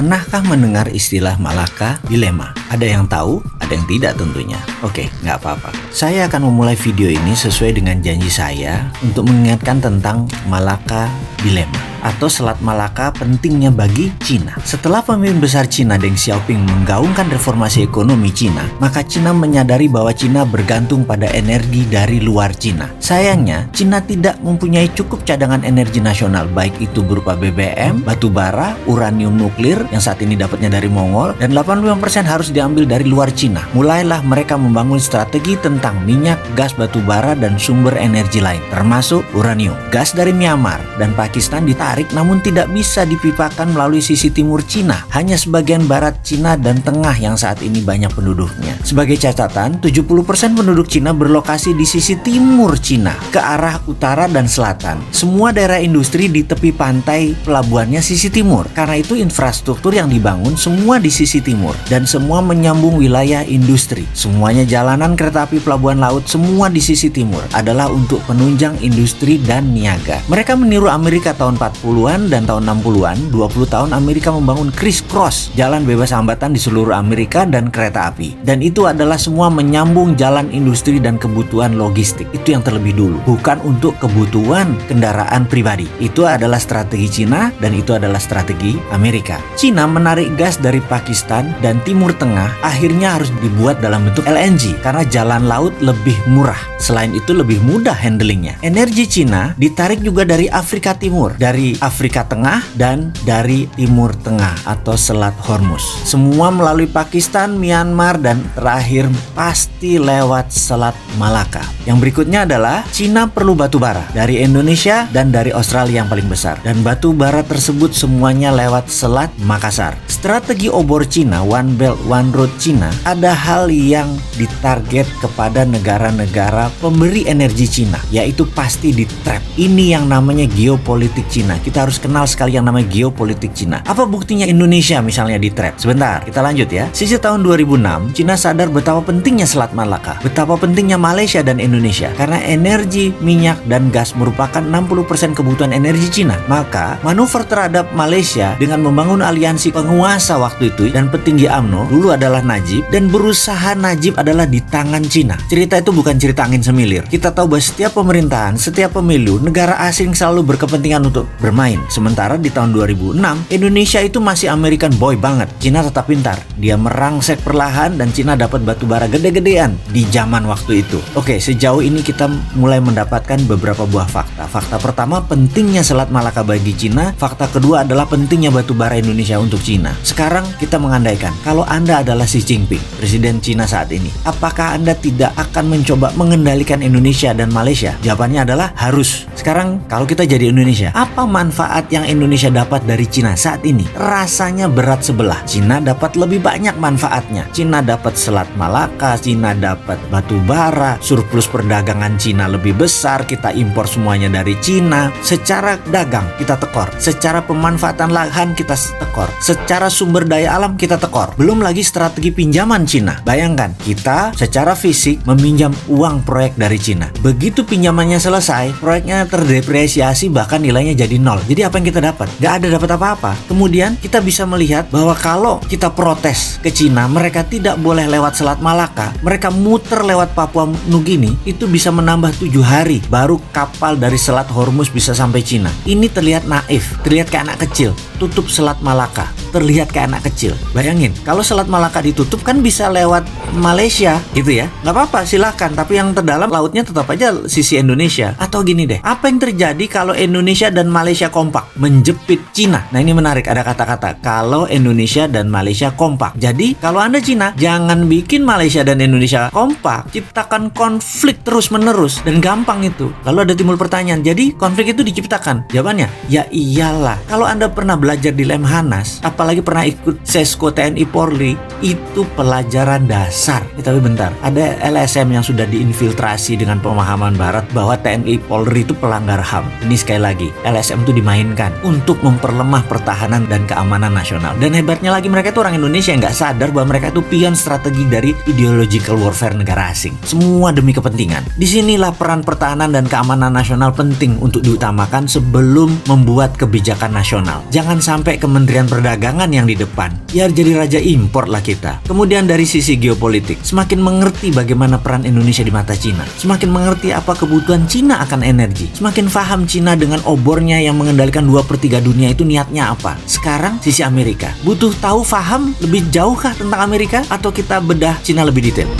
Pernahkah mendengar istilah Malacca Dilemma? Ada yang tahu, ada yang tidak tentunya. Oke, nggak apa-apa. Saya akan memulai video ini sesuai dengan janji saya untuk mengingatkan tentang Malacca Dilemma atau Selat Malaka pentingnya bagi Cina. Setelah pemimpin besar Cina Deng Xiaoping menggaungkan reformasi ekonomi Cina, maka Cina menyadari bahwa Cina bergantung pada energi dari luar Cina. Sayangnya, Cina tidak mempunyai cukup cadangan energi nasional, baik itu berupa BBM, batu bara, uranium nuklir yang saat ini dapatnya dari Mongol, dan 85% harus diambil dari luar Cina. Mulailah mereka membangun strategi tentang minyak, gas batu bara, dan sumber energi lain, termasuk uranium. Gas dari Myanmar dan Pakistan ditarik namun tidak bisa dipipakan melalui sisi timur Cina, hanya sebagian barat Cina dan tengah yang saat ini banyak penduduknya. Sebagai catatan, 70% penduduk Cina berlokasi di sisi timur Cina, ke arah utara dan selatan. Semua daerah industri di tepi pantai pelabuhannya sisi timur. Karena itu infrastruktur yang dibangun semua di sisi timur dan semua menyambung wilayah industri. Semuanya jalanan, kereta api, pelabuhan laut, semua di sisi timur adalah untuk penunjang industri dan niaga. Mereka meniru Amerika tahun 40-an dan tahun 60-an. 20 tahun Amerika membangun criss-cross, jalan bebas hambatan di seluruh Amerika dan kereta api. Dan itu adalah semua menyambung jalan industri dan kebutuhan logistik. Itu yang terlebih dulu, bukan untuk kebutuhan kendaraan pribadi. Itu adalah strategi Cina dan itu adalah strategi Amerika. Cina menarik gas dari Pakistan dan Timur Tengah akhirnya harus dibuat dalam bentuk LNG karena jalan laut lebih murah. Selain itu lebih mudah handlingnya. Energi Cina ditarik juga dari Afrika Timur, dari Afrika Tengah dan dari Timur Tengah atau Selat Hormuz. Semua melalui Pakistan, Myanmar, dan terakhir pasti lewat Selat Malaka. Yang berikutnya adalah Cina perlu batu bara dari Indonesia dan dari Australia yang paling besar. Dan batu bara tersebut semuanya lewat Selat Makassar. Strategi obor Cina, One Belt One Road Cina, ada hal yang ditarget kepada negara-negara pemberi energi Cina, yaitu pasti di trap. Ini yang namanya geopolitik Cina. Kita harus kenal sekali yang namanya geopolitik Cina. Apa buktinya Indonesia misalnya di trap? Sebentar, kita lanjut ya. Sisi tahun 2006, Cina sadar betapa pentingnya Selat Malaka, betapa pentingnya Malaysia dan Indonesia. Karena energi, minyak, dan gas merupakan 60% kebutuhan energi Cina. Maka, manuver terhadap Malaysia dengan membangun aliansi penguasa waktu itu dan petinggi UMNO, dulu adalah Najib, dan berusaha Najib adalah di tangan Cina. Cerita itu bukan cerita angin semilir. Kita tahu bahwa setiap pemerintahan, setiap pemilu, negara asing selalu berkepentingan untuk bermain. Sementara di tahun 2006, Indonesia itu masih American boy banget. Cina tetap pintar. Dia merangsek perlahan dan Cina dapat batu bara gede-gedean di zaman waktu itu. Oke, sejauh ini kita mulai mendapatkan beberapa buah fakta. Fakta pertama, pentingnya Selat Malaka bagi Cina. Fakta kedua adalah pentingnya batu bara Indonesia untuk Cina. Sekarang kita mengandaikan, kalau Anda adalah Xi Jinping, Presiden Cina saat ini, apakah Anda tidak akan mencoba mengendalikan Indonesia dan Malaysia? Jawabannya adalah harus. Sekarang kalau kita jadi Indonesia, apa manfaat yang Indonesia dapat dari Cina saat ini? Rasanya berat sebelah. Cina dapat lebih banyak manfaatnya. Cina dapat Selat Malaka, Cina dapat batu bara, surplus perdagangan Cina lebih besar, kita impor semuanya dari Cina. Secara dagang kita tekor, secara pemanfaatan lahan kita tekor, secara sumber daya alam kita tekor. Belum lagi strategi pinjaman Cina. Bayangkan, kita secara fisik meminjam uang proyek dari Cina. Begitu pinjamannya selesai, proyeknya terdepresiasi bahkan nilainya jadi nol. Jadi apa yang kita dapat? Gak ada dapat apa-apa. Kemudian kita bisa melihat bahwa kalau kita protes ke Cina, mereka tidak boleh lewat Selat Malaka, mereka muter lewat Papua Nugini, itu bisa menambah 7 hari baru kapal dari Selat Hormuz bisa sampai Cina. Ini terlihat naif, terlihat kayak anak kecil. Tutup Selat Malaka, terlihat kayak anak kecil. Bayangin, kalau Selat Malaka ditutup kan bisa lewat Malaysia gitu ya. Gak apa-apa, silahkan. Tapi yang terdalam lautnya tetap aja sisi Indonesia. Atau gini deh, apa yang terjadi kalau Indonesia dan Malaysia kompak menjepit Cina? Nah ini menarik, ada kata-kata kalau Indonesia dan Malaysia kompak. Jadi kalau Anda Cina, jangan bikin Malaysia dan Indonesia kompak, ciptakan konflik terus-menerus dan gampang itu. Lalu ada timbul pertanyaan, jadi konflik itu diciptakan? Jawabannya, ya iyalah. Kalau Anda pernah belajar di Lemhanas, apalagi pernah ikut Sesko TNI Polri, itu pelajaran dasar. Tapi bentar, ada LSM yang sudah diinfiltrasi dengan pemahaman barat bahwa TNI Polri itu pelanggar HAM. Ini sekali lagi, LSM itu dimainkan untuk memperlemah pertahanan dan keamanan nasional. Dan hebatnya lagi, mereka itu orang Indonesia yang nggak sadar bahwa mereka itu pion strategi dari ideological warfare negara asing. Semua demi kepentingan. Disinilah peran pertahanan dan keamanan nasional penting untuk diutamakan sebelum membuat kebijakan nasional. Jangan sampai Kementerian Perdagangan jangan yang di depan. Biar jadi raja impor lah kita. Kemudian dari sisi geopolitik, semakin mengerti bagaimana peran Indonesia di mata Cina. Semakin mengerti apa kebutuhan Cina akan energi. Semakin paham Cina dengan obornya yang mengendalikan 2/3 dunia itu niatnya apa. Sekarang sisi Amerika. Butuh tahu, paham lebih jauhkah tentang Amerika? Atau kita bedah Cina lebih detail?